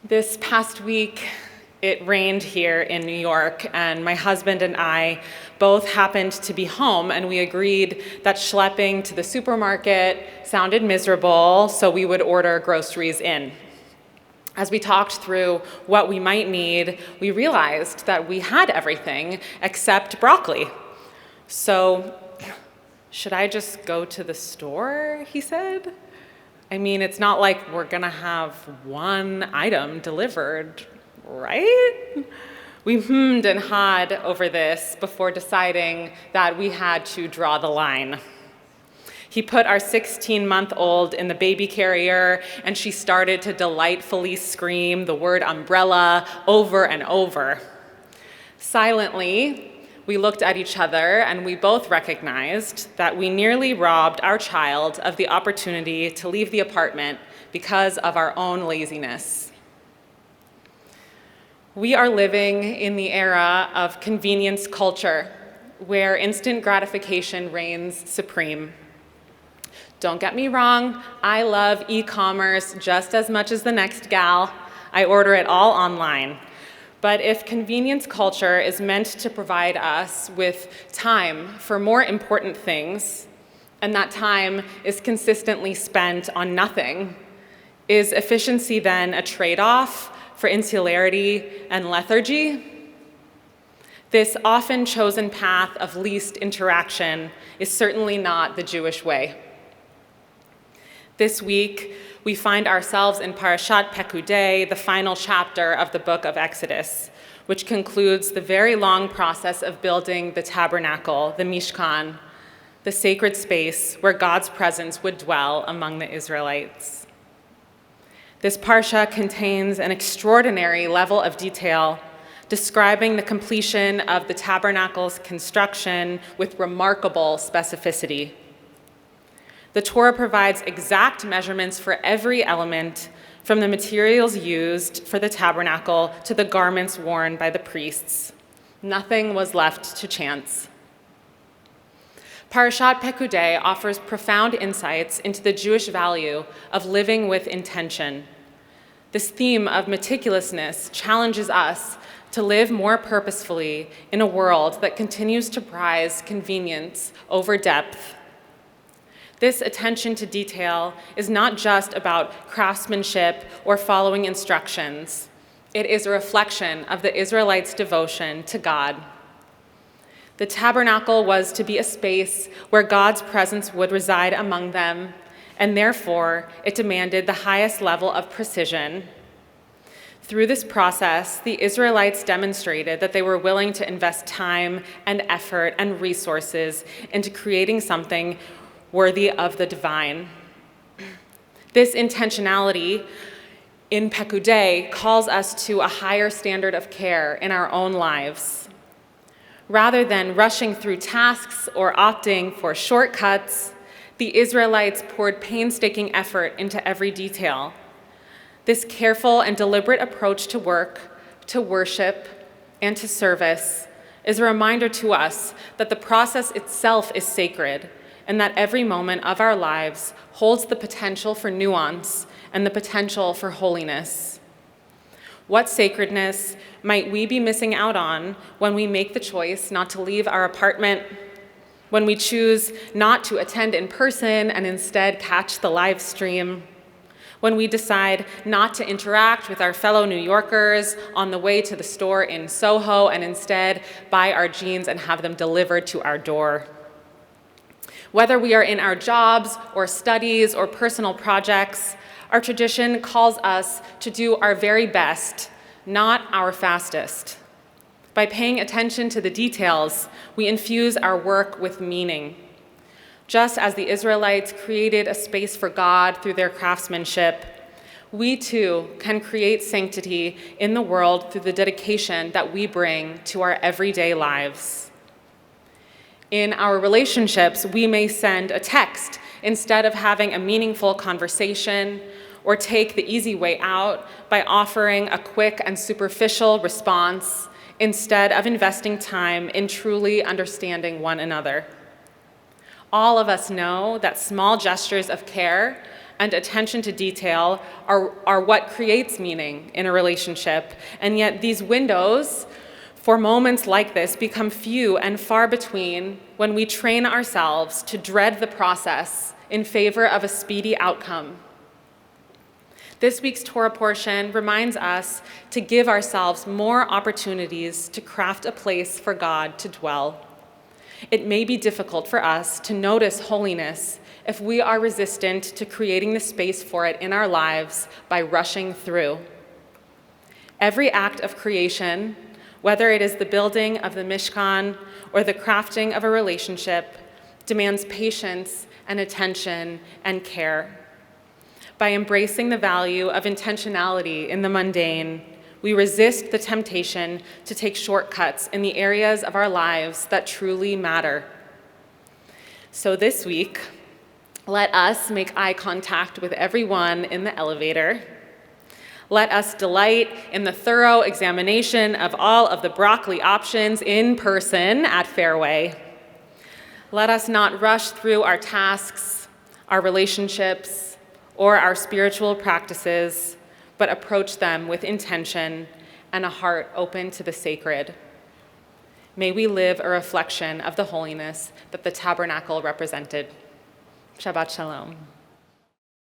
This past week, it rained here in New York, and my husband and I both happened to be home, and we agreed that schlepping to the supermarket sounded miserable, so we would order groceries in. As we talked through what we might need, we realized that we had everything except broccoli. So, should I just go to the store, he said? I mean, it's not like we're gonna have one item delivered, right? We hummed and hawed over this before deciding that we had to draw the line. He put our 16-month-old in the baby carrier, and she started to delightfully scream the word umbrella over and over. Silently, we looked at each other, and we both recognized that we nearly robbed our child of the opportunity to leave the apartment because of our own laziness. We are living in the era of convenience culture, where instant gratification reigns supreme. Don't get me wrong, I love e-commerce just as much as the next gal. I order it all online. But if convenience culture is meant to provide us with time for more important things, and that time is consistently spent on nothing, is efficiency then a trade-off for insularity and lethargy? This often chosen path of least interaction is certainly not the Jewish way. This week, we find ourselves in Parashat Pekudei, the final chapter of the book of Exodus, which concludes the very long process of building the Tabernacle, the Mishkan, the sacred space where God's presence would dwell among the Israelites. This parsha contains an extraordinary level of detail describing the completion of the tabernacle's construction with remarkable specificity. The Torah provides exact measurements for every element, from the materials used for the tabernacle to the garments worn by the priests. Nothing was left to chance. Parashat Pekudei offers profound insights into the Jewish value of living with intention. This theme of meticulousness challenges us to live more purposefully in a world that continues to prize convenience over depth. This attention to detail is not just about craftsmanship or following instructions. It is a reflection of the Israelites' devotion to God. The tabernacle was to be a space where God's presence would reside among them, and therefore it demanded the highest level of precision. Through this process, the Israelites demonstrated that they were willing to invest time and effort and resources into creating something worthy of the divine. This intentionality in Pekudei calls us to a higher standard of care in our own lives. Rather than rushing through tasks or opting for shortcuts, the Israelites poured painstaking effort into every detail. This careful and deliberate approach to work, to worship, and to service is a reminder to us that the process itself is sacred, and that every moment of our lives holds the potential for nuance and the potential for holiness. What sacredness might we be missing out on when we make the choice not to leave our apartment, when we choose not to attend in person and instead catch the live stream, when we decide not to interact with our fellow New Yorkers on the way to the store in Soho and instead buy our jeans and have them delivered to our door? Whether we are in our jobs or studies or personal projects, our tradition calls us to do our very best, not our fastest. By paying attention to the details, we infuse our work with meaning. Just as the Israelites created a space for God through their craftsmanship, we too can create sanctity in the world through the dedication that we bring to our everyday lives. In our relationships, we may send a text instead of having a meaningful conversation, or take the easy way out by offering a quick and superficial response instead of investing time in truly understanding one another. All of us know that small gestures of care and attention to detail are what creates meaning in a relationship. And yet these windows for moments like this become few and far between when we train ourselves to dread the process in favor of a speedy outcome. This week's Torah portion reminds us to give ourselves more opportunities to craft a place for God to dwell. It may be difficult for us to notice holiness if we are resistant to creating the space for it in our lives by rushing through. Every act of creation, whether it is the building of the Mishkan or the crafting of a relationship, demands patience and attention and care. By embracing the value of intentionality in the mundane, we resist the temptation to take shortcuts in the areas of our lives that truly matter. So this week, let us make eye contact with everyone in the elevator. Let us delight in the thorough examination of all of the broccoli options in person at Fairway. Let us not rush through our tasks, our relationships, or our spiritual practices, but approach them with intention and a heart open to the sacred. May we live a reflection of the holiness that the tabernacle represented. Shabbat Shalom.